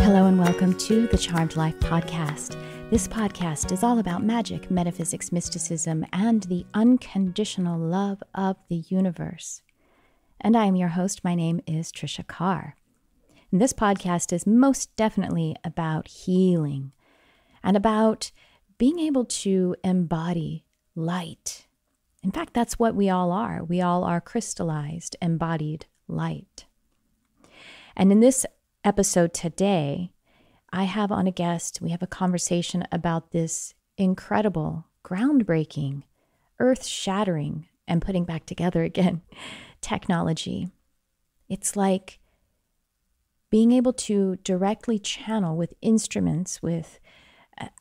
Hello and welcome to the Charmed Life podcast. This podcast is all about magic, metaphysics, mysticism, and the unconditional love of the universe. And I am your host. My name is Tricia Carr. And this podcast is most definitely about healing and about being able to embody light. In fact, that's what we all are. We all are crystallized, embodied light. And in this episode today, I have on a guest, we have a conversation about this incredible, groundbreaking, earth-shattering, and putting back together again, technology. It's like being able to directly channel with instruments, with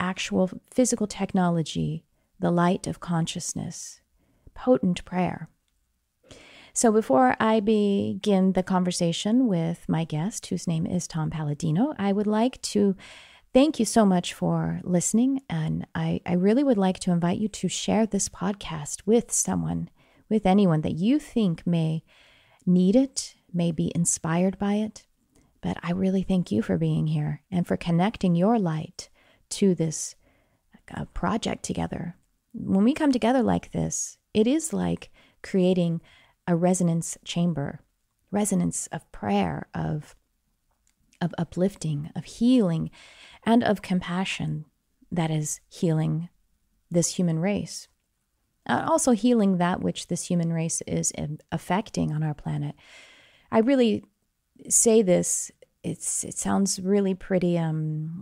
actual physical technology, the light of consciousness, potent prayer. So before I begin the conversation with my guest, whose name is Tom Paladino, I would like to thank you so much for listening. And I really would like to invite you to share this podcast with someone, with anyone that you think may need it, may be inspired by it. But I really thank you for being here and for connecting your light to this project together. When we come together like this, it is like creating a resonance chamber, resonance of prayer, of uplifting, of healing, and of compassion that is healing this human race. Also healing that which this human race is affecting on our planet. I really say this, it sounds really pretty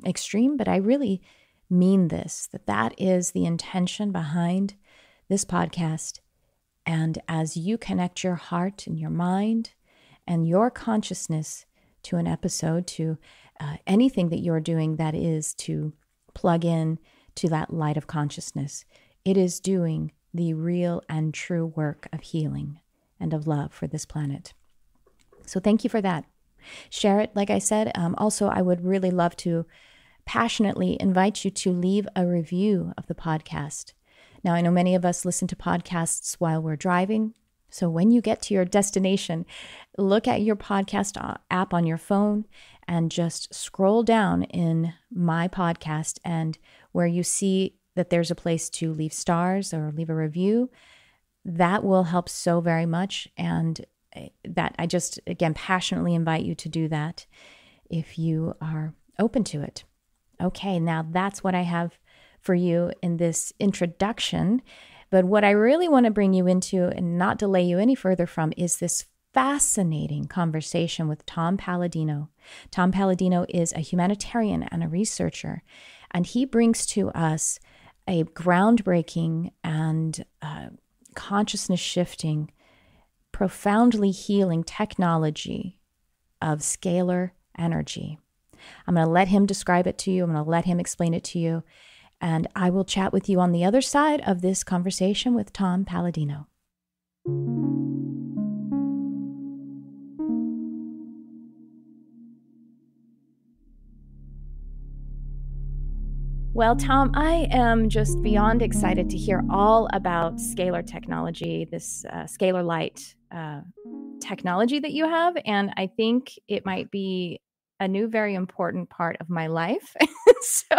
extreme, but I really mean this, that is the intention behind this podcast. And as you connect your heart and your mind and your consciousness to an episode, to anything that you're doing that is to plug in to that light of consciousness, it is doing the real and true work of healing and of love for this planet. So thank you for that. Share it, like I said. Also, I would really love to passionately invite you to leave a review of the podcast. Now, I know many of us listen to podcasts while we're driving. So when you get to your destination, look at your podcast app on your phone and just scroll down in My Podcast, and where you see that there's a place to leave stars or leave a review, that will help so very much. And that I just, again, passionately invite you to do that if you are open to it. Okay, now that's what I have for you in this introduction. But what I really want to bring you into and not delay you any further from is this fascinating conversation with Tom Paladino. Tom Paladino is a humanitarian and a researcher, and he brings to us a groundbreaking and consciousness shifting, profoundly healing technology of scalar energy. I'm going to let him describe it to you. I'm going to let him explain it to you. And I will chat with you on the other side of this conversation with Tom Paladino. Well, Tom, I am just beyond excited to hear all about scalar technology, this Scalar Light technology that you have. And I think it might be a new, very important part of my life. So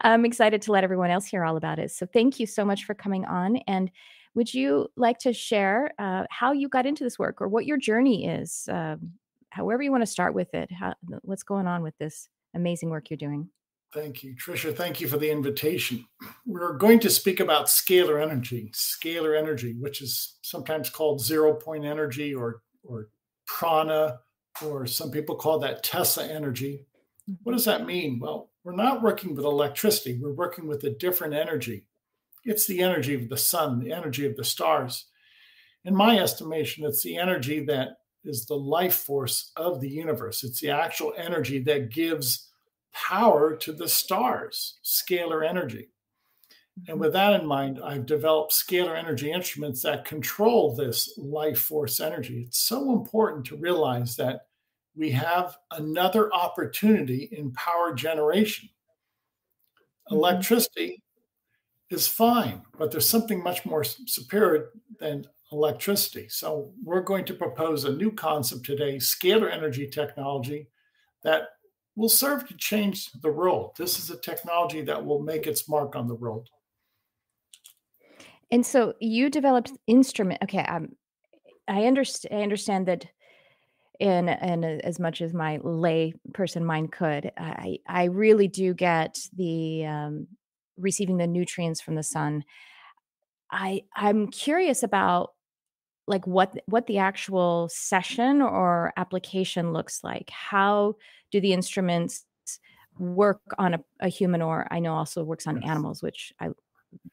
I'm excited to let everyone else hear all about it. So thank you so much for coming on. And would you like to share how you got into this work or what your journey is, however you want to start with it, what's going on with this amazing work you're doing? Thank you, Tricia. Thank you for the invitation. We're going to speak about scalar energy, which is sometimes called 0-point energy or prana, or some people call that Tesla energy. What does that mean? Well, we're not working with electricity. We're working with a different energy. It's the energy of the sun, the energy of the stars. In my estimation, it's the energy that is the life force of the universe. It's the actual energy that gives power to the stars, scalar energy. And with that in mind, I've developed scalar energy instruments that control this life force energy. It's so important to realize that we have another opportunity in power generation. Electricity is fine, but there's something much more superior than electricity. So we're going to propose a new concept today, scalar energy technology, that will serve to change the world. This is a technology that will make its mark on the world. And so you developed instrument. Okay, I understand that in as much as my lay person mind could, I really do get the receiving the nutrients from the sun. I'm curious about like what the actual session or application looks like. How do the instruments work on a human, or I know also works on Yes. animals, which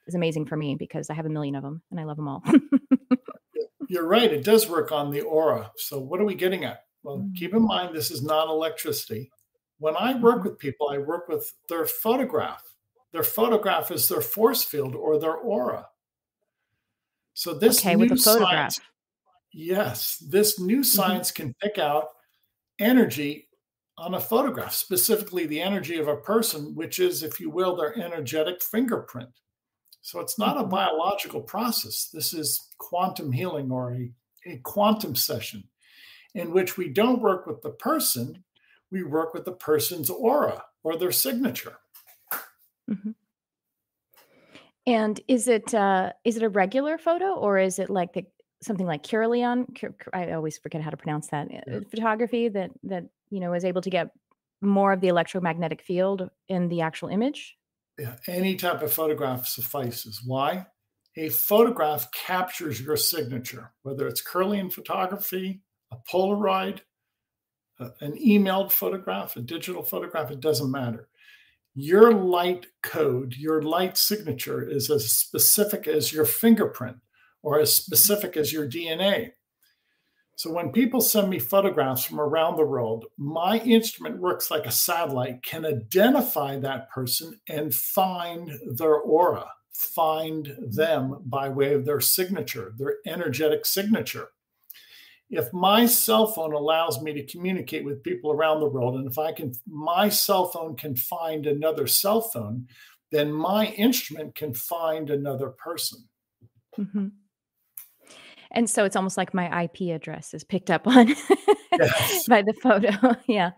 is amazing for me because I have a million of them and I love them all. You're right. It does work on the aura. So what are we getting at? Well, Mm. keep in mind, this is not electricity. When I work Mhm. with people, I work with their photograph. Their photograph is their force field or their aura. So this Okay, with a new photograph. science, yes, this new Mhm. science can pick out energy on a photograph, specifically the energy of a person, which is, if you will, their energetic fingerprint. So it's not a Mhm. biological process. This is quantum healing or a quantum session in which we don't work with the person, we work with the person's aura or their signature. Mhm. And is it a regular photo or is it like something like Kirlian? I always forget how to pronounce that. Yeah. Photography that is able to get more of the electromagnetic field in the actual image. Yeah, any type of photograph suffices. Why? A photograph captures your signature, whether it's Kirlian photography, a Polaroid, an emailed photograph, a digital photograph, it doesn't matter. Your light code, your light signature is as specific as your fingerprint or as specific as your DNA. So when people send me photographs from around the world, my instrument works like a satellite, can identify that person and find their aura, find them by way of their signature, their energetic signature. If my cell phone allows me to communicate with people around the world, and if my cell phone can find another cell phone, then my instrument can find another person. Mhm. And so it's almost like my IP address is picked up on Yes. by the photo. Yeah.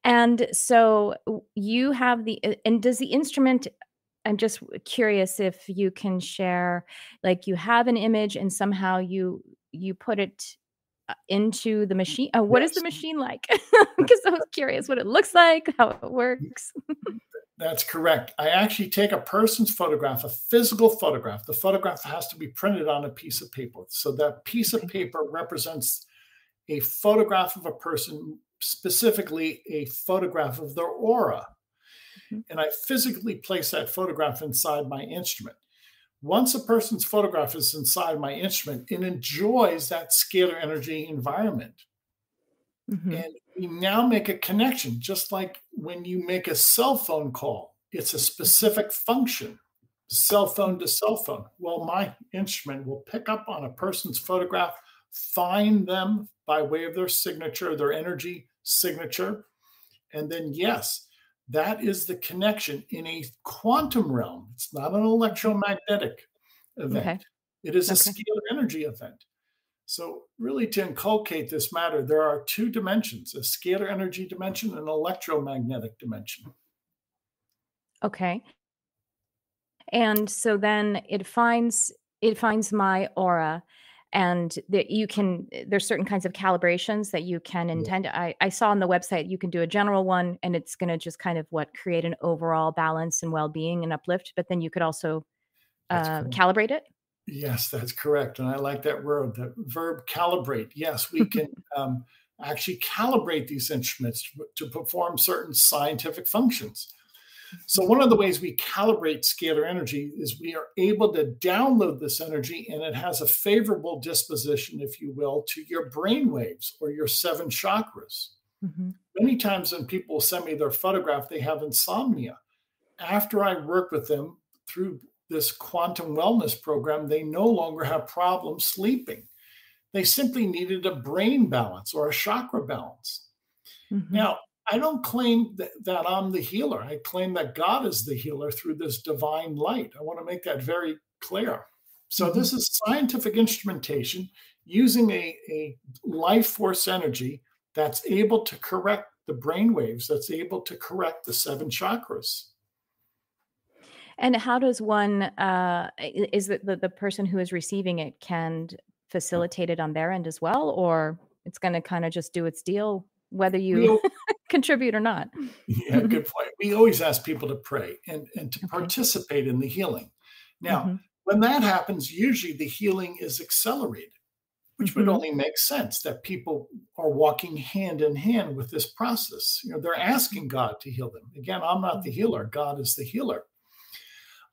And so you have and does the instrument, I'm just curious if you can share, like you have an image and somehow you put it into the machine. What is the Yes. machine like? Because I was curious what it looks like, how it works. That's correct. I actually take a person's photograph, a physical photograph. The photograph has to be printed on a piece of paper. So that piece of Okay. paper represents a photograph of a person, specifically a photograph of their aura. Mhm. And I physically place that photograph inside my instrument. Once a person's photograph is inside my instrument, it enjoys that scalar energy environment. Mhm. And we now make a connection, just like when you make a cell phone call, it's a specific function, cell phone to cell phone. Well, my instrument will pick up on a person's photograph, find them by way of their signature, their energy signature. And then, yes, that is the connection in a quantum realm. It's not an Mhm. electromagnetic Okay. event, it is a Okay. scalar energy event. So, really, to inculcate this matter, there are two dimensions: a scalar energy dimension and an electromagnetic dimension. Okay. And so then it finds my aura, and that there's certain kinds of calibrations that you can Yeah, intend. I saw on the website you can do a general one and it's going to just kind of create an overall balance and well-being and uplift, but then you could also that's correct. calibrate it. Yes, that's correct. And I like that word, the verb calibrate. Yes, we can actually calibrate these instruments to perform certain scientific functions. So, one of the ways we calibrate scalar energy is we are able to download this energy and it has a favorable disposition, if you will, to your brain waves or your seven chakras. Mhm. Many times when people send me their photograph, they have insomnia. After I work with them through this quantum wellness program, they no longer have problems sleeping. They simply needed a brain balance or a chakra balance. Mhm. Now, I don't claim that I'm the healer. I claim that God is the healer through this divine light. I want to make that very clear. So, Mhm. this is scientific instrumentation using a life force energy that's able to correct the brain waves that's able to correct the 7 chakras. And how does one, is it the person who is receiving it can facilitate it on their end as well, or it's going to kind of just do its deal, whether you contribute or not? Yeah, good point. We always ask people to pray and to participate in the healing. Now, when that happens, usually the healing is accelerated, which would only make sense that people are walking hand in hand with this process. They're asking God to heal them. Again, I'm not the healer. God is the healer.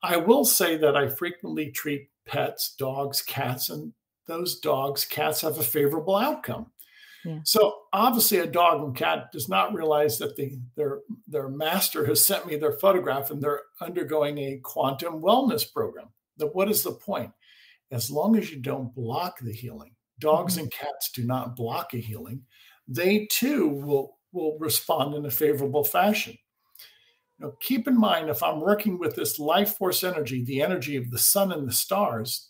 I will say that I frequently treat pets, dogs, cats, and those dogs, cats have a favorable outcome. Yeah. So obviously a dog and cat does not realize that their master has sent me their photograph and they're undergoing a quantum wellness program. What is the point? As long as you don't block the healing, dogs and cats do not block a healing. They too will respond in a favorable fashion. Keep in mind, if I'm working with this life force energy, the energy of the sun and the stars,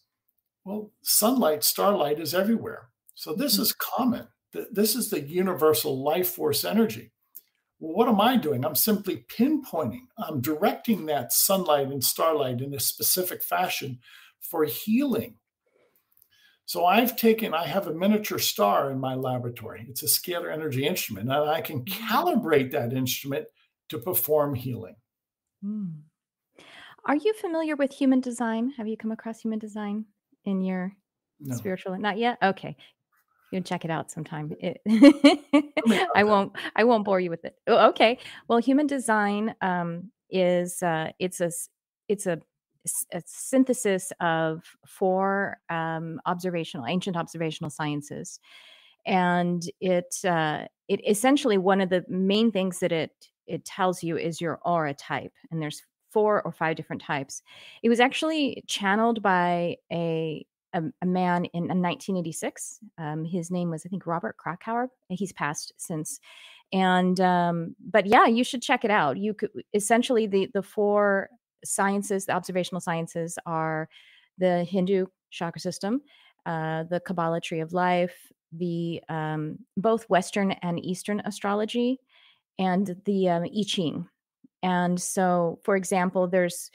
well, sunlight, starlight is everywhere. So this is common. This is the universal life force energy. Well, what am I doing? I'm simply pinpointing. I'm directing that sunlight and starlight in a specific fashion for healing. So I have a miniature star in my laboratory. It's a scalar energy instrument, and I can calibrate that instrument to perform healing. Are you familiar with human design? Have you come across human design in your spiritual? Not yet? Okay. You can check it out sometime. I won't bore you with it. Oh, okay. Well, human design is it's a synthesis of 4 ancient observational sciences, and it essentially, one of the main things that it tells you is your aura type, and there's 4 or 5 different types. It was actually channeled by a man in 1986. His name was, I think, Robert Krakauer. He's passed since. And but yeah, you should check it out. You could essentially, the 4 sciences, the observational sciences, are the Hindu chakra system, the Kabbalah tree of life, the both Western and Eastern astrology, and the I Ching. And so, for example, there's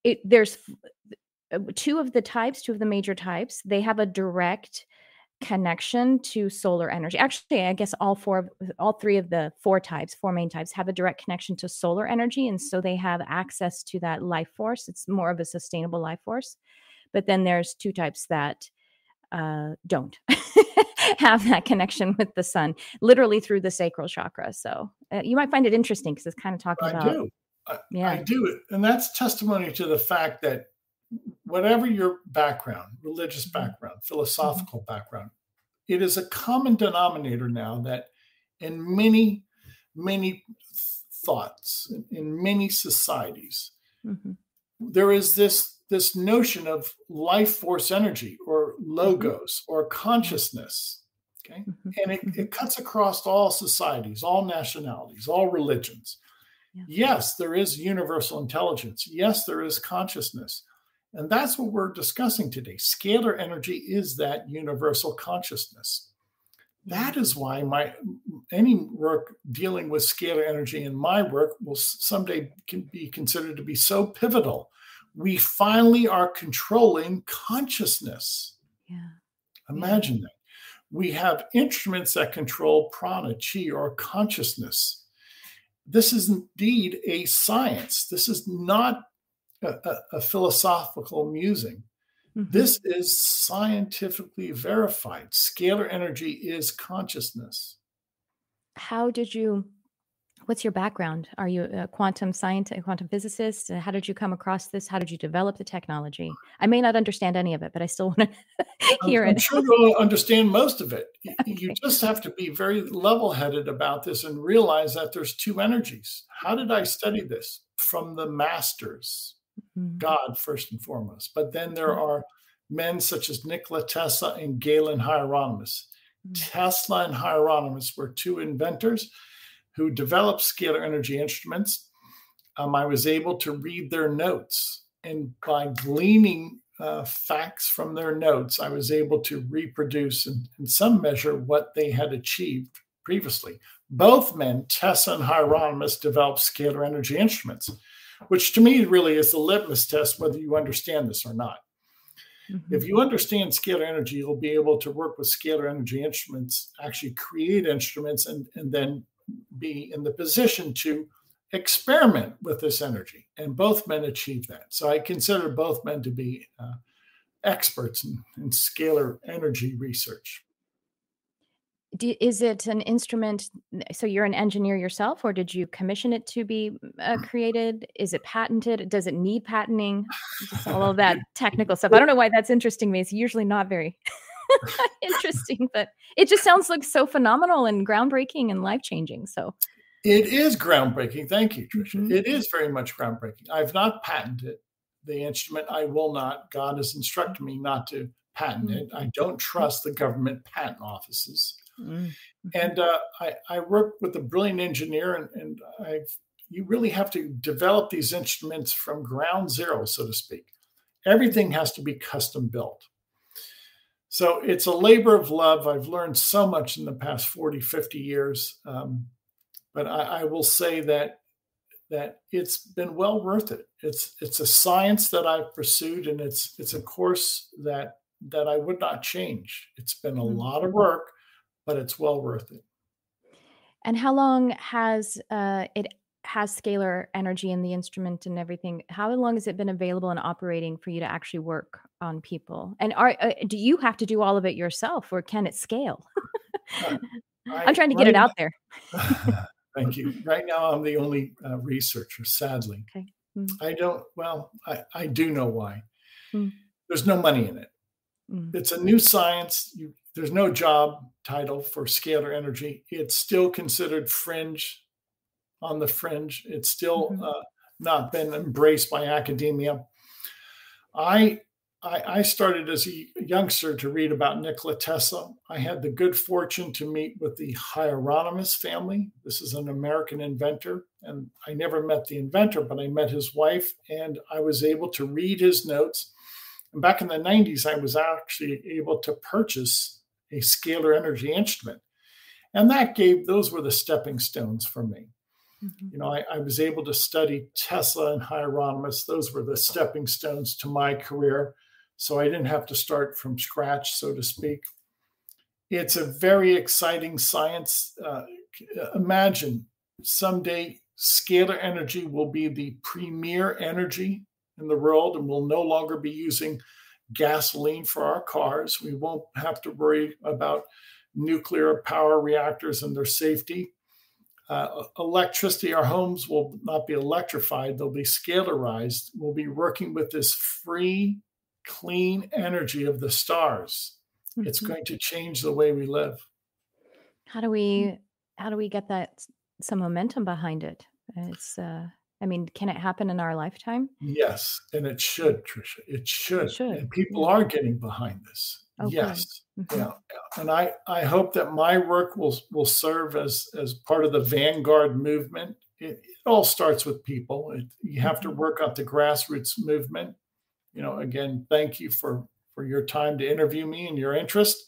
2 of the major types. They have a direct connection to solar energy. Actually, I guess all 3 of the 4 main types have a direct connection to solar energy. And so they have access to that life force. It's more of a sustainable life force. But then there's 2 types that don't have that connection with the sun, literally through the sacral chakra. So you might find it interesting because it's kind of talking about. I do. And that's testimony to the fact that whatever your background, religious background, philosophical background, it is a common denominator now that in many, many thoughts, in many societies, there is this notion of life force energy or logos or consciousness. Okay. And it cuts across all societies, all nationalities, all religions. Yes, there is universal intelligence. Yes, there is consciousness. And that's what we're discussing today. Scalar energy is that universal consciousness. That is why any work dealing with scalar energy in my work will someday can be considered to be so pivotal. We finally are controlling consciousness. Imagine that. We have instruments that control prana, chi, or consciousness. This is indeed a science. This is not a philosophical musing. This is scientifically verified. Scalar energy is consciousness. What's your background? Are you a quantum scientist, a quantum physicist? How did you come across this? How did you develop the technology? I may not understand any of it, but I still want to hear it. I'm sure you'll understand most of it. You just have to be very level-headed about this and realize that there's 2 energies. How did I study this? From the masters, God first and foremost. But then there are men such as Nikola Tesla and Galen Hieronymus. Tesla and Hieronymus were 2 inventors who developed scalar energy instruments. I was able to read their notes, and by gleaning facts from their notes, I was able to reproduce in some measure what they had achieved previously. Both men, Tesla and Hieronymus, developed scalar energy instruments, which to me really is the litmus test whether you understand this or not. Mm-hmm. If you understand scalar energy, you'll be able to work with scalar energy instruments, actually create instruments, and then be in the position to experiment with this energy. And both men achieved that. So I consider both men to be experts in scalar energy research. Is it an instrument? So you're an engineer yourself, or did you commission it to be created? Is it patented? Does it need patenting? Just all of that technical stuff. I don't know why that's interesting to me. It's usually not very interesting, but it just sounds like so phenomenal and groundbreaking and life-changing. So it is groundbreaking. Thank you, Tricia. Mm-hmm. It is very much groundbreaking. I've not patented the instrument. I will not. God has instructed me not to patent it. I don't trust the government patent offices. Mm-hmm. And I work with a brilliant engineer, and you really have to develop these instruments from ground zero, so to speak. Everything has to be custom built. So it's a labor of love. I've learned so much in the past 40, 50 years. But I will say that it's been well worth it. It's a science that I've pursued, and it's a course that I would not change. It's been a lot of work, but it's well worth it. And how long has it has scalar energy in the instrument and everything? How long has it been available and operating for you to actually work on people? And do you have to do all of it yourself, or can it scale? I'm trying to get it out there. Thank you. Right now, I'm the only researcher, sadly. Okay. I do know why. There's no money in it. It's a new science. There's no job title for scalar energy. It's still considered fringe, on the fringe. It's still not been embraced by academia. I started as a youngster to read about Nikola Tesla. I had the good fortune to meet with the Hieronymus family. This is an American inventor, and I never met the inventor, but I met his wife, and I was able to read his notes. And back in the 90s, I was actually able to purchase a scalar energy instrument. And those were the stepping stones for me. Mm-hmm. You know, I was able to study Tesla and Hieronymus. Those were the stepping stones to my career. So I didn't have to start from scratch, so to speak. It's a very exciting science. Imagine someday scalar energy will be the premier energy in the world, and we'll no longer be using gasoline for our cars. We won't have to worry about nuclear power reactors and their safety. Electricity, our homes will not be electrified. They'll be scalarized. We'll be working with this free, clean energy of the stars. Mm-hmm. It's going to change the way we live. How do we get some momentum behind it? Can it happen in our lifetime? Yes, and it should, Tricia. It should. And people are getting behind this. Oh, yes. Mm-hmm. Yeah. And I hope that my work will serve as part of the vanguard movement. It all starts with people. You have to work out the grassroots movement. You know, again, thank you for your time to interview me and your interest.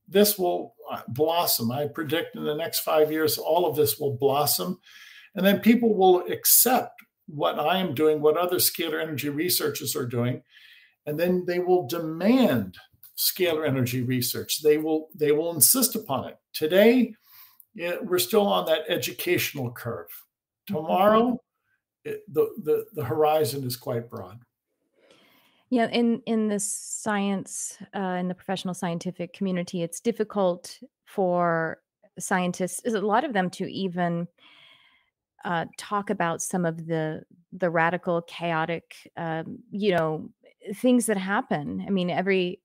This will blossom. I predict in the next 5 years, all of this will blossom. And then people will accept what I am doing, what other scalar energy researchers are doing. And then they will demand scalar energy research. They will insist upon it. Today, we're still on that educational curve. Tomorrow, the horizon is quite broad. Yeah, in the science, in the professional scientific community, it's difficult for scientists, a lot of them, to even talk about some of the radical, chaotic, things that happen. I mean, every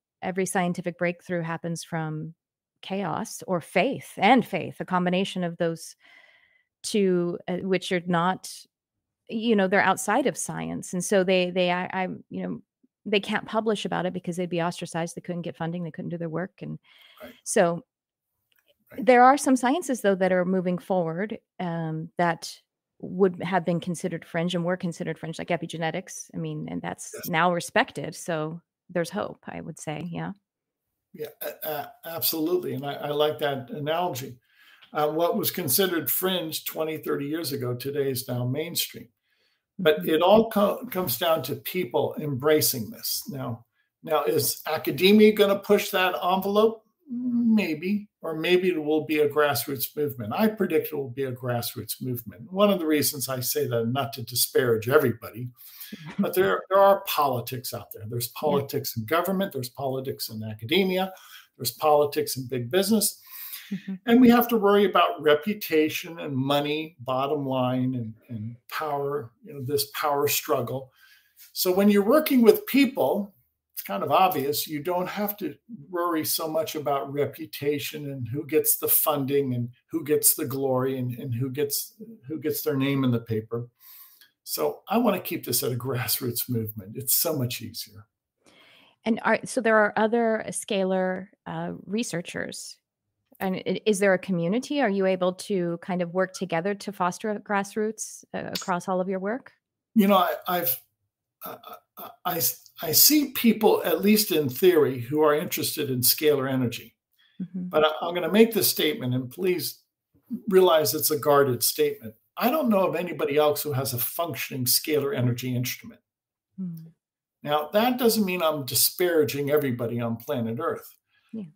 scientific breakthrough happens from chaos or faith, a combination of those two, which are not, they're outside of science, and so they can't publish about it because they'd be ostracized. They couldn't get funding. They couldn't do their work. And so there are some sciences, though, that are moving forward that would have been considered fringe and were considered fringe, like epigenetics. I mean, and that's now respected. So there's hope, I would say. Yeah. Yeah, absolutely. And I like that analogy. What was considered fringe 20, 30 years ago, today is now mainstream. But it all comes down to people embracing this. Now, is academia going to push that envelope? Maybe, or maybe it will be a grassroots movement. I predict it will be a grassroots movement. One of the reasons I say that, not to disparage everybody, but there are politics out there. There's politics in government, there's politics in academia, there's politics in big business. And we have to worry about reputation and money, bottom line, and power, this power struggle. So when you're working with people, it's kind of obvious, you don't have to worry so much about reputation and who gets the funding and who gets the glory and who gets their name in the paper. So I want to keep this at a grassroots movement. It's so much easier. And so there are other scalar researchers. And is there a community? Are you able to kind of work together to foster grassroots across all of your work? I see people, at least in theory, who are interested in scalar energy. But I'm going to make this statement, and please realize it's a guarded statement. I don't know of anybody else who has a functioning scalar energy instrument. Now, that doesn't mean I'm disparaging everybody on planet Earth.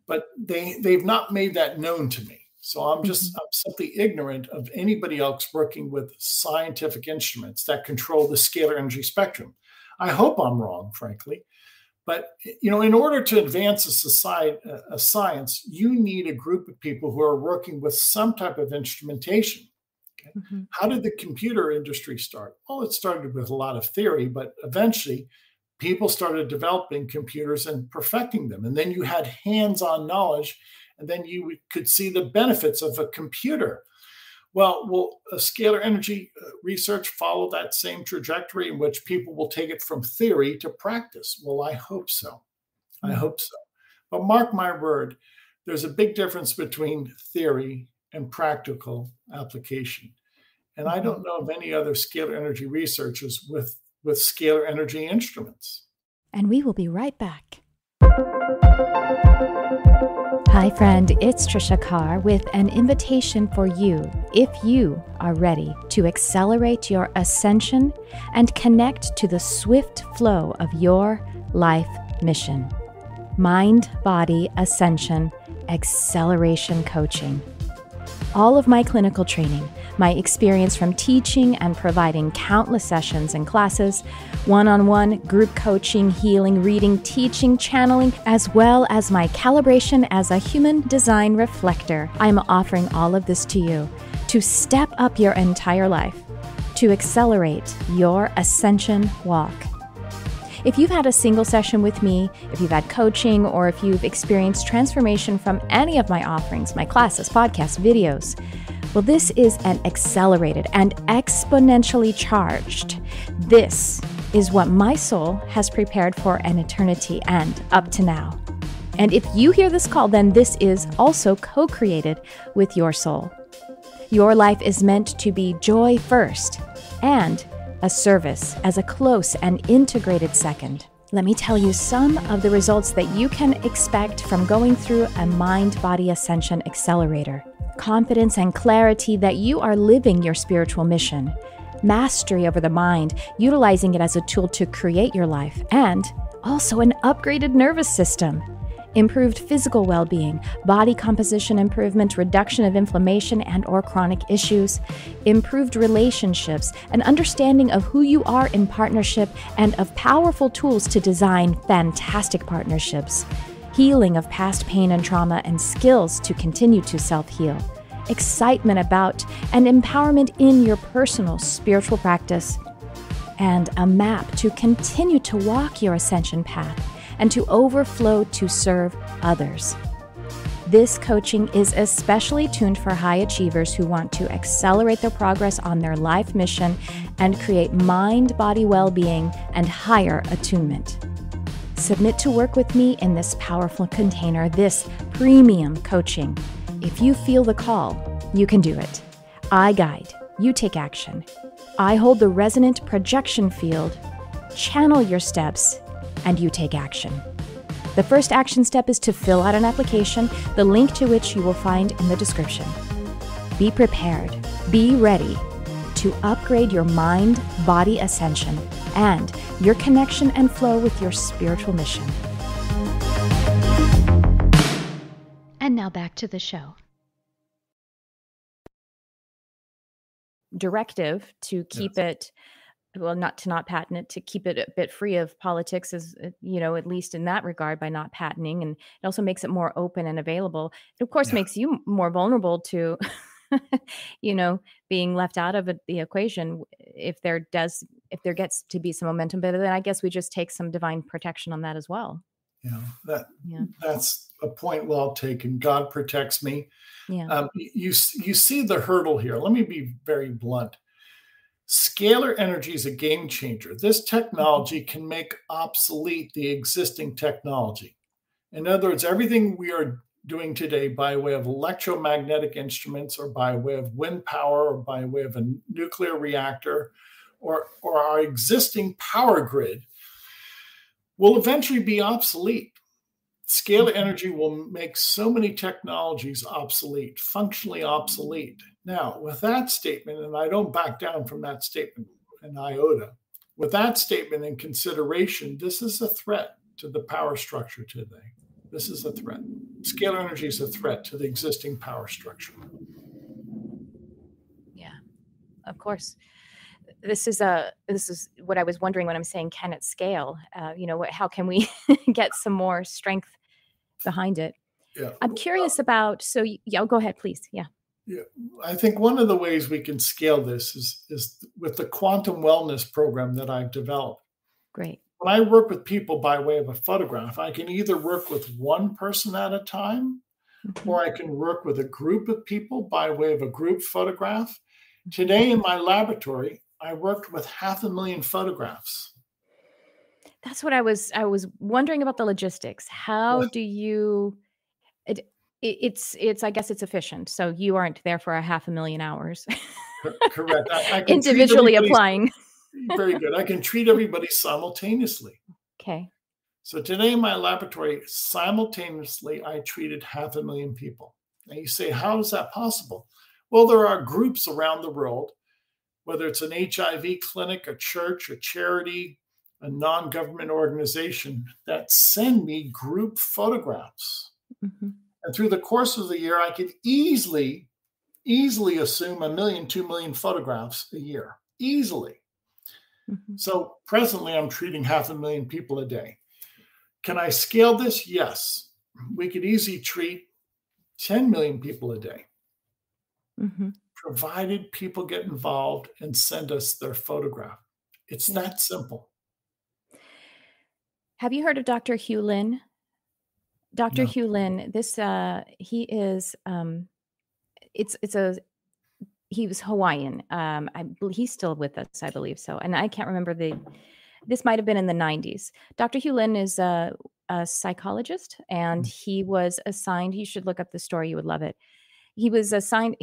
But they've not made that known to me. So I'm simply ignorant of anybody else working with scientific instruments that control the scalar energy spectrum. I hope I'm wrong, frankly. But, in order to advance a science, you need a group of people who are working with some type of instrumentation. Okay? How did the computer industry start? Well, it started with a lot of theory, but eventually people started developing computers and perfecting them. And then you had hands-on knowledge, and then you could see the benefits of a computer. Well, will scalar energy research follow that same trajectory in which people will take it from theory to practice? Well, I hope so. I hope so. But mark my word, there's a big difference between theory and practical application. And I don't know of any other scalar energy researchers with scalar energy instruments. And we will be right back. Hi, friend, it's Tricia Carr with an invitation for you if you are ready to accelerate your ascension and connect to the swift flow of your life mission. Mind, Body, Ascension, Acceleration Coaching. All of my clinical training, my experience from teaching and providing countless sessions and classes, one-on-one, group coaching, healing, reading, teaching, channeling, as well as my calibration as a human design reflector. I'm offering all of this to you to step up your entire life, to accelerate your ascension walk. If you've had a single session with me, if you've had coaching, or if you've experienced transformation from any of my offerings, my classes, podcasts, videos, well, this is an accelerated and exponentially charged. This is what my soul has prepared for an eternity and up to now. And if you hear this call, then this is also co-created with your soul. Your life is meant to be joy first and a service as a close and integrated second. Let me tell you some of the results that you can expect from going through a mind-body ascension accelerator. Confidence and clarity that you are living your spiritual mission. Mastery over the mind, utilizing it as a tool to create your life. And also an upgraded nervous system. Improved physical well-being, body composition improvement, reduction of inflammation and or chronic issues, improved relationships, an understanding of who you are in partnership, and of powerful tools to design fantastic partnerships, healing of past pain and trauma, and skills to continue to self-heal, excitement about and empowerment in your personal spiritual practice, and a map to continue to walk your ascension path and to overflow to serve others. This coaching is especially tuned for high achievers who want to accelerate their progress on their life mission and create mind-body well-being and higher attunement. Submit to work with me in this powerful container, this premium coaching. If you feel the call, you can do it. I guide, you take action. I hold the resonant projection field, channel your steps, and you take action. The first action step is to fill out an application, the link to which you will find in the description. Be prepared, be ready to upgrade your mind, body ascension, and your connection and flow with your spiritual mission. And now back to the show. Directive to keep it, well, not patent it, to keep it a bit free of politics, is, at least in that regard, by not patenting. And it also makes it more open and available. It, of course, makes you more vulnerable to, being left out of the equation if there gets to be some momentum. But then I guess we just take some divine protection on that as well. That's a point well taken. God protects me. Yeah. You see the hurdle here. Let me be very blunt. Scalar energy is a game changer. This technology can make obsolete the existing technology. In other words, everything we are doing today by way of electromagnetic instruments, or by way of wind power, or by way of a nuclear reactor, or our existing power grid, will eventually be obsolete. Scalar energy will make so many technologies obsolete, functionally obsolete. Now, with that statement, and I don't back down from that statement an iota, with that statement in consideration, this is a threat to the power structure today. This is a threat. Scalar energy is a threat to the existing power structure. Yeah, of course. This is what I was wondering when I'm saying, can it scale? How can we get some more strength behind it? Yeah. I'm curious about, go ahead, please. Yeah. Yeah. I think one of the ways we can scale this is with the quantum wellness program that I've developed. Great. When I work with people by way of a photograph, I can either work with one person at a time, or I can work with a group of people by way of a group photograph. Today in my laboratory, I worked with 500,000 photographs. That's what I was wondering about, the logistics. How do you, it's I guess it's efficient. So you aren't there for 500,000 hours. Correct. I can individually applying. Very good. I can treat everybody simultaneously. Okay. So today in my laboratory, simultaneously, I treated 500,000 people. Now you say, how is that possible? Well, there are groups around the world, whether it's an HIV clinic, a church, a charity, a non-government organization, that send me group photographs. And through the course of the year, I could easily assume 1 million, 2 million photographs a year, easily. So presently, I'm treating 500,000 people a day. Can I scale this? Yes. We could easily treat 10 million people a day, provided people get involved and send us their photograph. It's that simple. Have you heard of Dr. Hugh Lin? Dr. No. Hugh Lin, he is, he was Hawaiian. He's still with us, I believe so. And I can't remember this might have been in the 90s. Dr. Hugh Lin is a psychologist, and he was assigned, you should look up the story, you would love it. He was assigned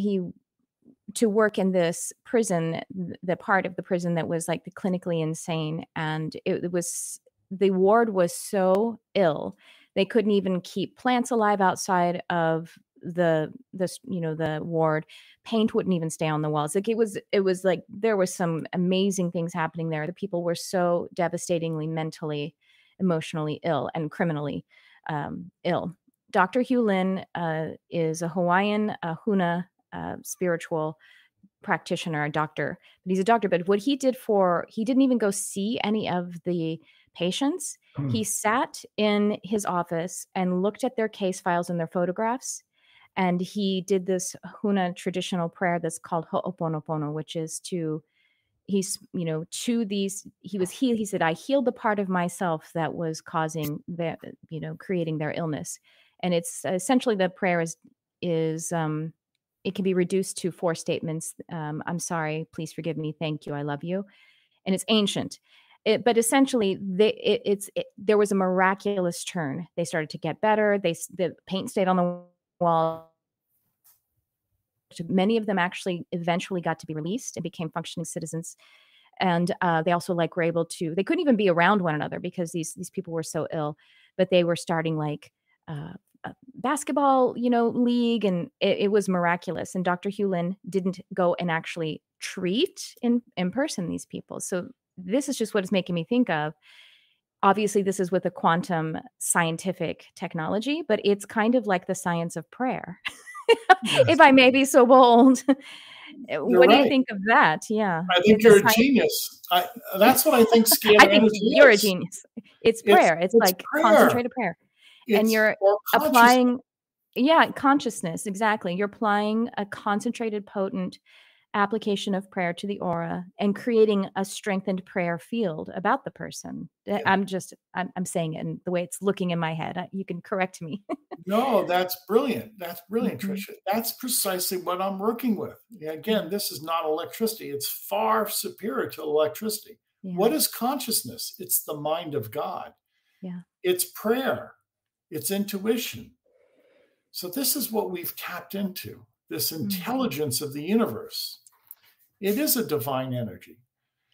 to work in this prison, the part of the prison that was like the clinically insane. And the ward was so ill, they couldn't even keep plants alive outside of the ward. Paint wouldn't even stay on the walls. Like it was like there was some amazing things happening there. The people were so devastatingly mentally, emotionally ill, and criminally ill. Dr. Hugh Lin is a Hawaiian Huna spiritual practitioner, a doctor. But he's a doctor. But what he did he didn't even go see any of the patients. He sat in his office and looked at their case files and their photographs. And he did this Huna traditional prayer that's called Ho'oponopono, which is he said, I healed the part of myself that was causing creating their illness. And it's essentially, the prayer is it can be reduced to 4 statements. I'm sorry, please forgive me, thank you, I love you. And it's ancient. But essentially, there was a miraculous turn. They started to get better. The paint stayed on the wall. Many of them actually eventually got to be released and became functioning citizens. And they also were able to, they couldn't even be around one another because these people were so ill, but they were starting basketball, league, and it was miraculous. And Dr. Hewlin didn't go and actually treat in person these people. So this is just what it's making me think of. Obviously, this is with a quantum scientific technology, but it's kind of like the science of prayer. Yes. If I may be so bold. What do you right. think of that? Yeah. I think you're a genius. That's what I think scalar I think energy you're is. a genius. It's prayer. It's like prayer. concentrated prayer. And you're applying, consciousness. Exactly. You're applying a concentrated, potent application of prayer to the aura and creating a strengthened prayer field about the person. Yeah. I'm saying it in the way it's looking in my head. You can correct me. No, that's brilliant. That's brilliant, Tricia. That's precisely what I'm working with. Again, this is not electricity. It's far superior to electricity. Yeah. What is consciousness? It's the mind of God. Yeah. It's prayer. It's intuition. So this is what we've tapped into, this intelligence of the universe. It is a divine energy.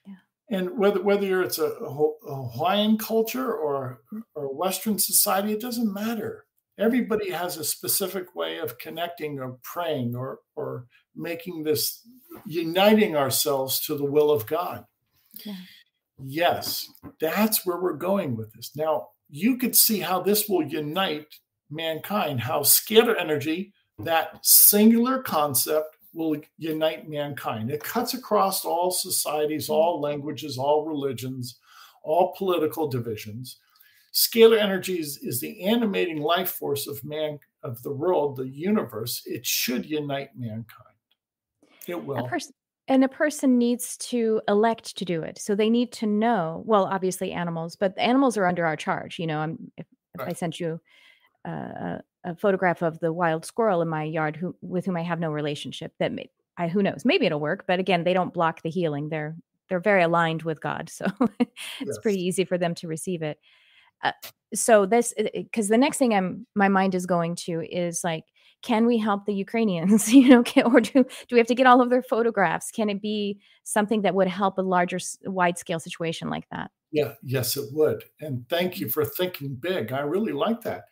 Yeah. And whether it's a Hawaiian culture or Western society, it doesn't matter. Everybody has a specific way of connecting or praying or making this, uniting ourselves to the will of God. Yeah. Yes, that's where we're going with this. Now, you could see how this will unite mankind, how scalar energy, that singular concept, will unite mankind. It cuts across all societies, all languages, all religions, all political divisions. Scalar energy is the animating life force of the world, the universe. It should unite mankind. It will. A person needs to elect to do it. So they need to know, well, obviously animals, but animals are under our charge. If I sent you a photograph of the wild squirrel in my yard with whom I have no relationship, who knows, maybe it'll work. But again, they don't block the healing. They're very aligned with God. So it's pretty easy for them to receive it. So this, because the next thing my mind is going to is like, can we help the Ukrainians? Or do we have to get all of their photographs? Can it be something that would help a larger, wide scale situation like that? Yeah, yes, it would. And thank you for thinking big. I really like that.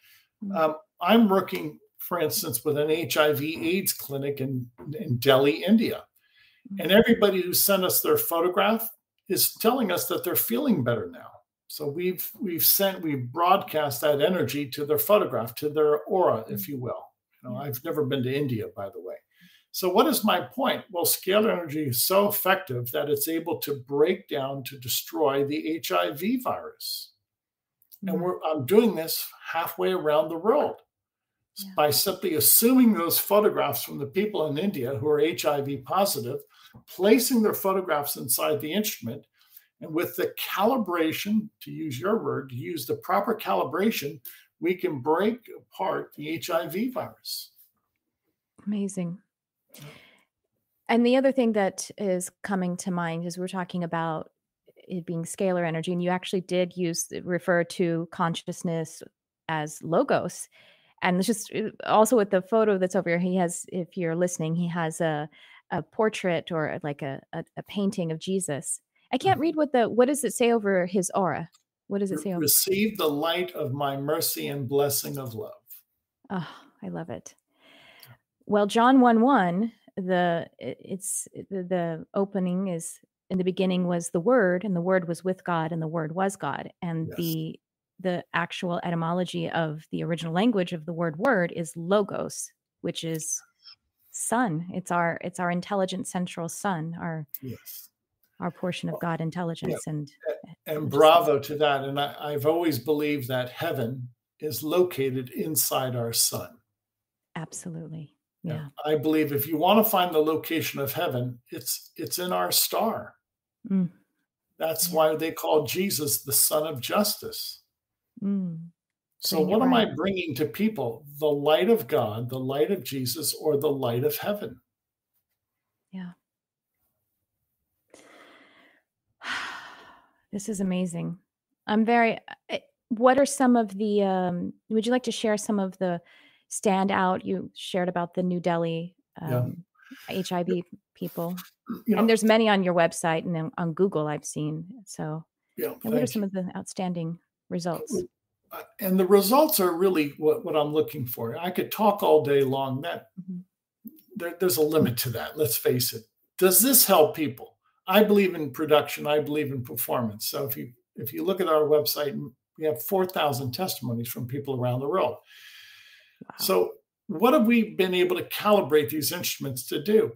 I'm working, for instance, with an HIV/AIDS clinic in Delhi, India. And everybody who sent us their photograph is telling us that they're feeling better now. So we've broadcast that energy to their photograph, to their aura, if you will. I've never been to India, by the way. So what is my point? Well, scalar energy is so effective that it's able to break down, to destroy the HIV virus. And I'm doing this halfway around the world by simply assuming those photographs from the people in India who are HIV positive, placing their photographs inside the instrument, and with the calibration, to use your word, to use the proper calibration, we can break apart the HIV virus. Amazing. And the other thing that is coming to mind is we're talking about it being scalar energy, and you actually did refer to consciousness as logos. And it's just also with the photo that's over here, he has, if you're listening, he has a portrait or like a painting of Jesus. I can't read what does it say over his aura? What does it say? Receive the light of my mercy and blessing of love. Oh, I love it. Well, John 1:1, the opening is, in the beginning was the Word, and the Word was with God, and the Word was God. And the actual etymology of the original language of the word is logos, which is sun. It's our intelligent central sun, our portion of God intelligence. And bravo to that. And I've always believed that heaven is located inside our sun. Absolutely. Yeah. I believe if you want to find the location of heaven, it's in our star. That's why they call Jesus the Son of Justice. So what am I bringing to people? The light of God, the light of Jesus, or the light of heaven? Yeah. This is amazing. What are some of the, would you like to share some of the standout? You shared about the New Delhi HIV people. And there's many on your website and on Google I've seen. So what are some of the outstanding results? And the results are really what I'm looking for. I could talk all day long. There's a limit to that. Let's face it. Does this help people? I believe in production. I believe in performance. So if you look at our website, we have 4,000 testimonies from people around the world. Wow. So what have we been able to calibrate these instruments to do?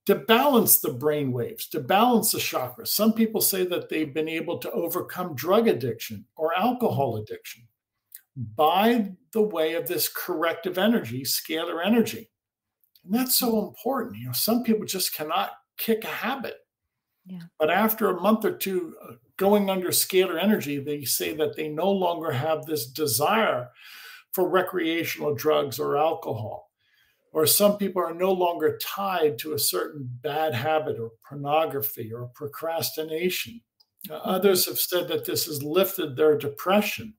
To balance the brain waves, to balance the chakras. Some people say that they've been able to overcome drug addiction or alcohol addiction by the way of this corrective energy, scalar energy. And that's so important. Some people just cannot kick a habit. Yeah. But after a month or two going under scalar energy, they say that they no longer have this desire for recreational drugs or alcohol. Or some people are no longer tied to a certain bad habit or pornography or procrastination. Others have said that this has lifted their depression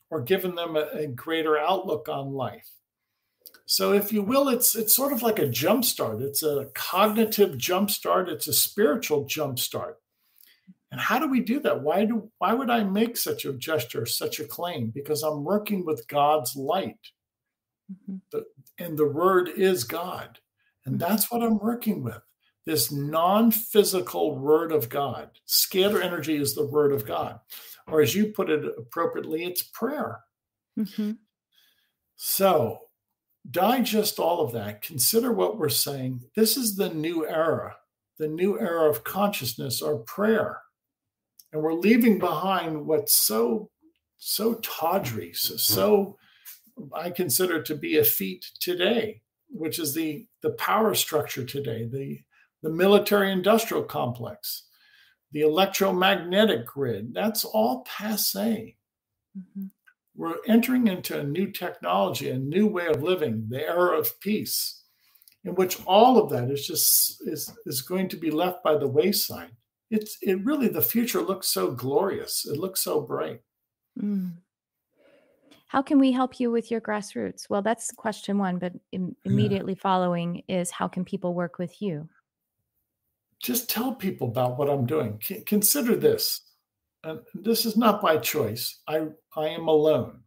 or given them a greater outlook on life. So if you will, it's sort of like a jumpstart. It's a cognitive jumpstart. It's a spiritual jumpstart. And how do we do that? Why would I make such a gesture, such a claim? Because I'm working with God's light. Mm-hmm. And the word is God. And that's what I'm working with. This non-physical word of God. Scalar energy is the word of God. Or as you put it appropriately, it's prayer. Mm-hmm. So digest all of that. Consider what we're saying. This is the new era of consciousness or prayer. And we're leaving behind what's so tawdry, so I consider to be effete today, which is the power structure today, the military-industrial complex, the electromagnetic grid. That's all passé. Mm-hmm. We're entering into a new technology, a new way of living, the era of peace, in which all of that is going to be left by the wayside. It really, the future looks so glorious. It looks so bright. Mm. How can we help you with your grassroots? Well, that's question one, but immediately following is how can people work with you? Just tell people about what I'm doing. Consider this. And this is not by choice. I am alone.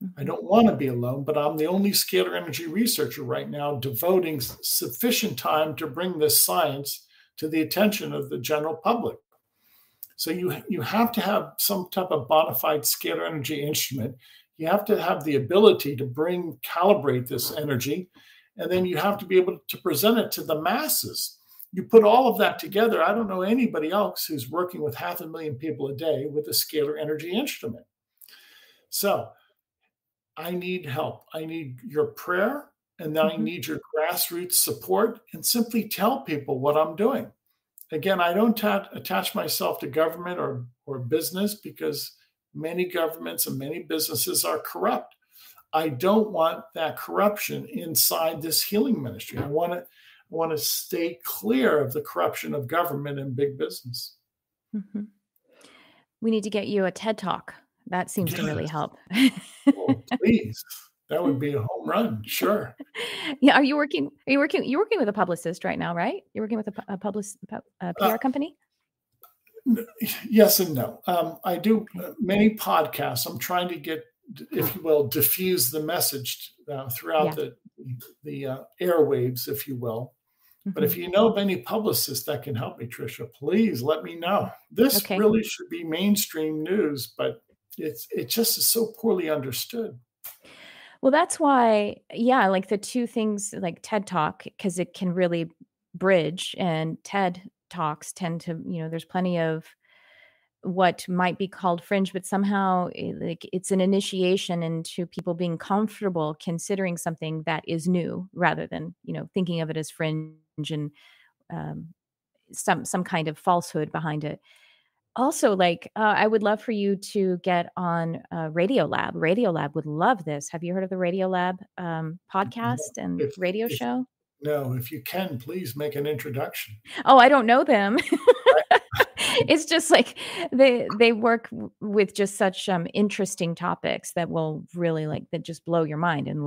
Mm-hmm. I don't want to be alone, but I'm the only scalar energy researcher right now devoting sufficient time to bring this science to the attention of the general public. So you have to have some type of bona fide scalar energy instrument. You have to have the ability to calibrate this energy, and then you have to be able to present it to the masses. You put all of that together. I don't know anybody else who's working with 500,000 people a day with a scalar energy instrument. So I need help. I need your prayer, and then I need your grassroots support, and simply tell people what I'm doing. Again, I don't attach myself to government or business because many governments and many businesses are corrupt. I don't want that corruption inside this healing ministry. I want to stay clear of the corruption of government and big business. Mm-hmm. We need to get you a TED Talk. That seems to really help. Well, please. That would be a home run. Sure. Yeah. You're working with a publicist right now, right? You're working with a PR company? Yes and no. I do many podcasts. I'm trying to get, if you will, diffuse the message throughout the airwaves, if you will. Mm-hmm. But if you know of any publicists that can help me, Tricia, please let me know. This really should be mainstream news, but it just is so poorly understood. Well, that's why, like the two things like TED Talk, because it can really bridge, and TED Talks tend to, there's plenty of what might be called fringe, but somehow it's an initiation into people being comfortable considering something that is new rather than, thinking of it as fringe and some kind of falsehood behind it. Also, I would love for you to get on Radiolab. Radiolab would love this. Have you heard of the Radiolab podcast and radio show? No, if you can, please make an introduction. Oh, I don't know them. It's just like they work with just such interesting topics that will really that just blow your mind. And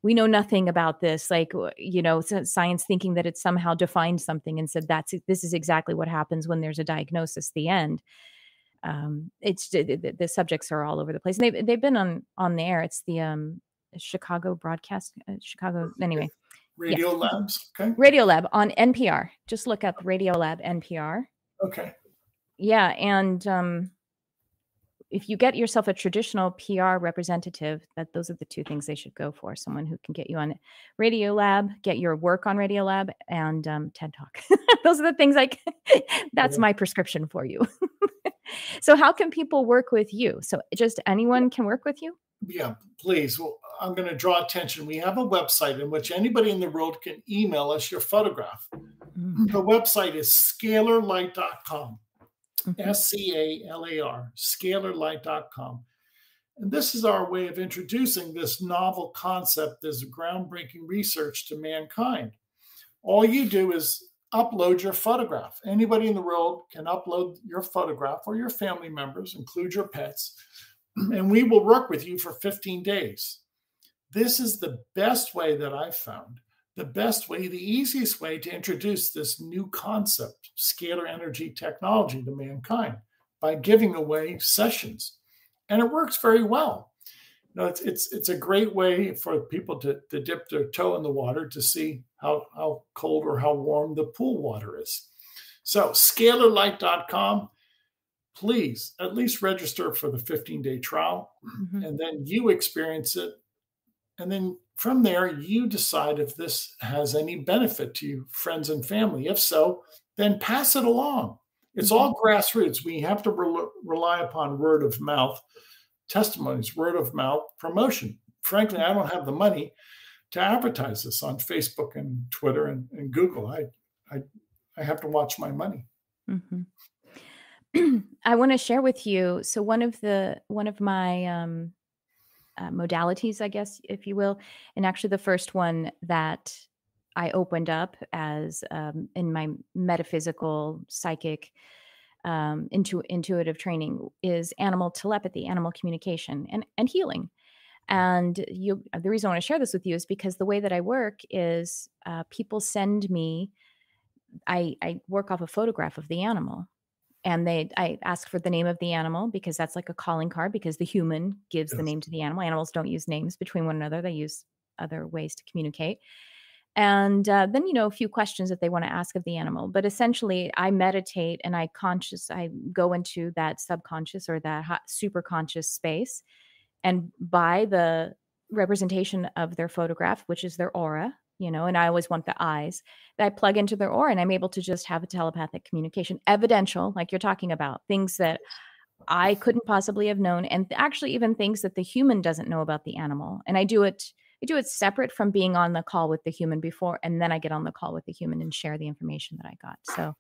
we know nothing about this, science thinking that it somehow defined something and said this is exactly what happens when there's a diagnosis, the end. It's the subjects are all over the place. And they've been on the air. It's the Chicago broadcast, Chicago. Anyway, Radio yeah. Labs. Okay. Radio Lab on NPR. Just look up Radio Lab NPR. Okay. Yeah, and if you get yourself a traditional PR representative, those are the two things they should go for. Someone who can get you on Radio Lab, get your work on Radio Lab, and TED Talk. Those are the things that's my prescription for you. So how can people work with you? So just anyone can work with you? Yeah, please. Well, I'm going to draw attention. We have a website in which anybody in the world can email us your photograph. Mm-hmm. The website is scalarlight.com. SCALAR, scalarlight.com. And this is our way of introducing this novel concept as groundbreaking research to mankind. All you do is upload your photograph. Anybody in the world can upload your photograph, or your family members, include your pets, and we will work with you for 15 days. This is the best way that I've found. The best way, the easiest way to introduce this new concept, scalar energy technology, to mankind, by giving away sessions. And it works very well. You know, it's a great way for people to dip their toe in the water to see how cold or how warm the pool water is. So scalarlight.com, please at least register for the 15-day trial, and then you experience it. And then from there, you decide if this has any benefit to you, friends and family. If so, then pass it along. It's all grassroots. We have to rely upon word of mouth testimonies, word of mouth promotion. Frankly, I don't have the money to advertise this on Facebook and Twitter and Google. I have to watch my money. Mm-hmm. I want to share with you. So one of my modalities, I guess, if you will, and actually the first one that I opened up as in my metaphysical, psychic, intuitive training is animal telepathy, animal communication, and healing. And the reason I want to share this with you is because the way that I work is people send me, I work off a photograph of the animal. And I ask for the name of the animal, because that's like a calling card, because the human gives the name to the animal. Animals don't use names between one another. They use other ways to communicate. And then, a few questions that they want to ask of the animal. But essentially, I meditate and I go into that subconscious or that super conscious space. And by the representation of their photograph, which is their aura, and I always want the eyes, that I plug into their aura, and I'm able to just have a telepathic communication, evidential, like you're talking about, things that I couldn't possibly have known. And actually even things that the human doesn't know about the animal. And I do it separate from being on the call with the human before, and then I get on the call with the human and share the information that I got. So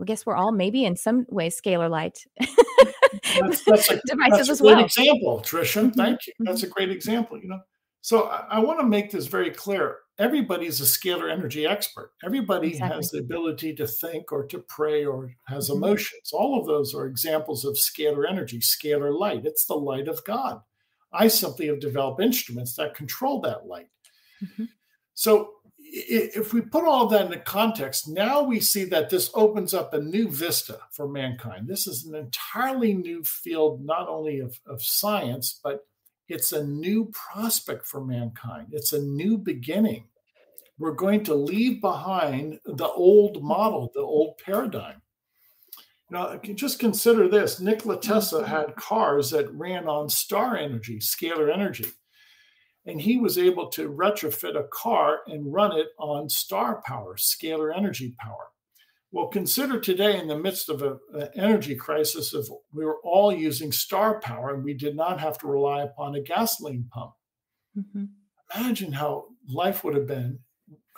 I guess we're all maybe in some ways scalar light that's a great example, Tricia. Thank you. That's a great example. So I want to make this very clear. Everybody is a scalar energy expert. Everybody has the ability to think or to pray or has emotions. All of those are examples of scalar energy, scalar light. It's the light of God. I simply have developed instruments that control that light. So if we put all of that into context, now we see that this opens up a new vista for mankind. This is an entirely new field, not only of science, but it's a new prospect for mankind. It's a new beginning. We're going to leave behind the old model, the old paradigm. Just consider this. Nikola Tesla had cars that ran on star energy, scalar energy. And he was able to retrofit a car and run it on star power, scalar energy power. Well, consider today, in the midst of an energy crisis, if we were all using star power and we did not have to rely upon a gasoline pump. Imagine how life would have been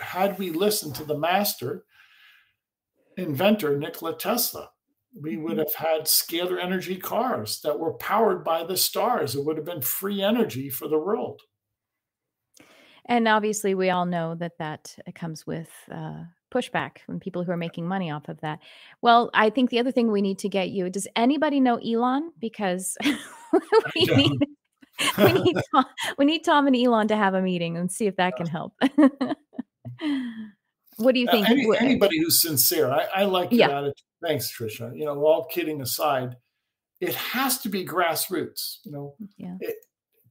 had we listened to the master inventor, Nikola Tesla. We would have had scalar energy cars that were powered by the stars. It would have been free energy for the world. And obviously, we all know that comes with pushback from people who are making money off of that. Well, I think the other thing we need to get you, does anybody know Elon? Because we need Tom and Elon to have a meeting and see if that can help. What do you think? Anybody who's sincere. I like your attitude. Thanks, Tricia. All kidding aside, it has to be grassroots. Yeah.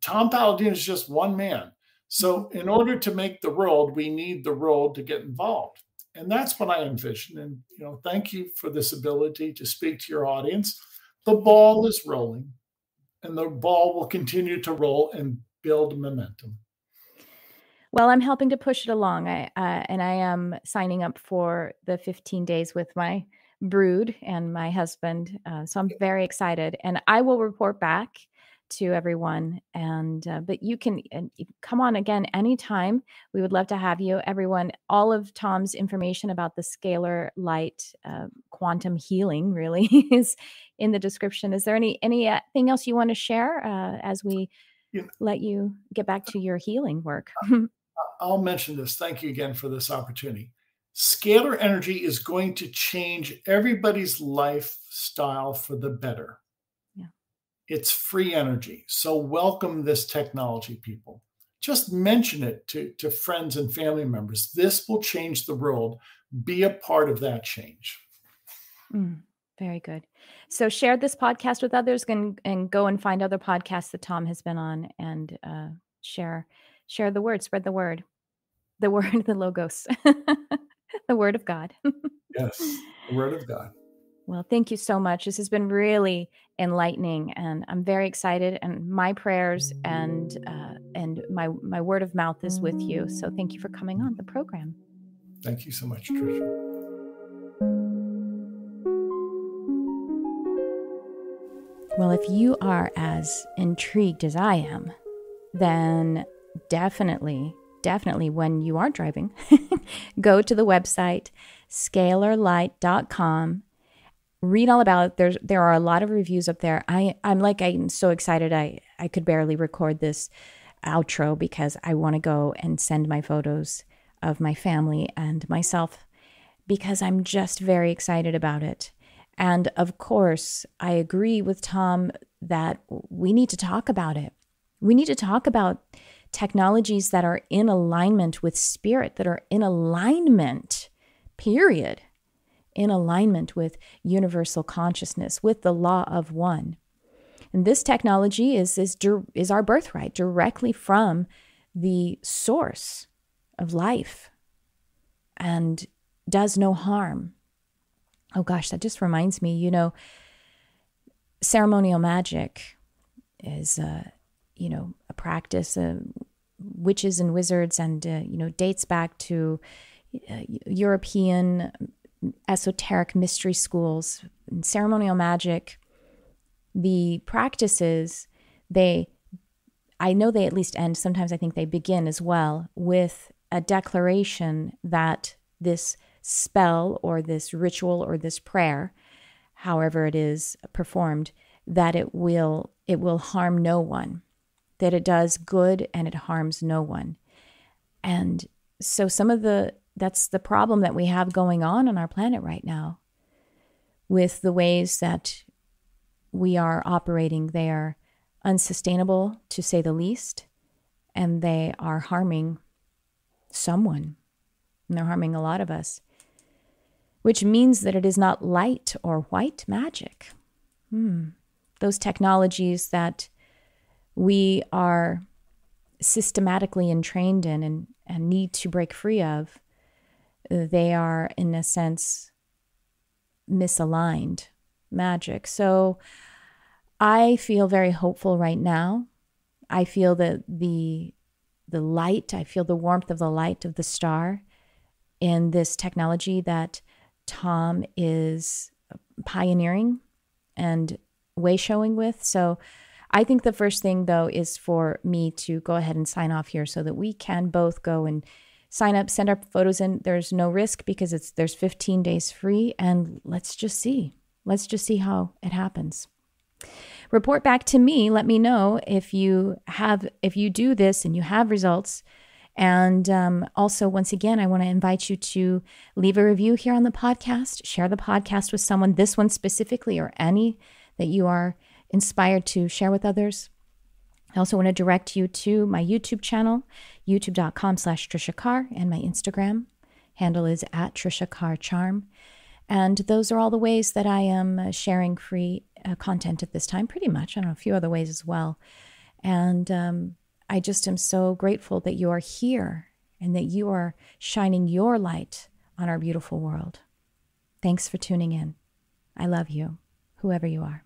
Tom Paladino is just one man. So in order to make the world, we need the world to get involved. And that's what I envision. And, thank you for this ability to speak to your audience. The ball is rolling, and the ball will continue to roll and build momentum. Well, I'm helping to push it along. I am signing up for the 15 days with my brood and my husband. So I'm very excited, and I will report back to everyone. And but you can come on again anytime. We would love to have you, everyone. All of Tom's information about the Scalar Light quantum healing really is in the description. Is there anything else you want to share as we let you get back to your healing work? I'll mention this. Thank you again for this opportunity. Scalar energy is going to change everybody's lifestyle for the better. Yeah. It's free energy. So welcome this technology, people. Just mention it to friends and family members. This will change the world. Be a part of that change. Very good. So share this podcast with others and go and find other podcasts that Tom has been on and share the word, spread the word, the logos, the word of God. Yes, the word of God. Well, thank you so much. This has been really enlightening, and I'm very excited. And my prayers and my word of mouth is with you. So thank you for coming on the program. Thank you so much, Tricia. Well, if you are as intrigued as I am, then definitely when you are driving, go to the website, scalarlight.com. Read all about it. There are a lot of reviews up there. I'm so excited I could barely record this outro because I want to go and send my photos of my family and myself because I'm just very excited about it. And of course, I agree with Tom that we need to talk about it. We need to talk about technologies that are in alignment with spirit, that are in alignment, period, in alignment with universal consciousness, with the law of one. And this technology is our birthright, directly from the source of life, and does no harm. Oh gosh, that just reminds me, ceremonial magic is, a practice, witches and wizards, and, dates back to European esoteric mystery schools. In ceremonial magic, the practices, I know they at least end, sometimes I think they begin as well, with a declaration that this spell or this ritual or this prayer, however it is performed, that it will harm no one, that it does good and it harms no one. And so that's the problem that we have going on our planet right now with the ways that we are operating. They are unsustainable, to say the least, and they are harming someone, and they're harming a lot of us, which means that it is not light or white magic. Those technologies that we are systematically entrained in and need to break free of, they are, in a sense, misaligned magic. So I feel very hopeful right now. I feel that the light, I feel the warmth of the light of the star in this technology that Tom is pioneering and way showing with. So I think the first thing, though, is for me to go ahead and sign off here so that we can both go and sign up, send our photos in. There's no risk because there's 15 days free, and let's just see how it happens. Report back to me. Let me know if you do this and you have results. And also, once again, I want to invite you to leave a review here on the podcast. Share the podcast with someone, this one specifically, or any that you are inspired to share with others. I also want to direct you to my YouTube channel, youtube.com/Tricia Carr, and my Instagram handle is @Tricia Carr Charm. And those are all the ways that I am sharing free content at this time, pretty much. I don't know, a few other ways as well. And I just am so grateful that you are here and that you are shining your light on our beautiful world. Thanks for tuning in. I love you, whoever you are.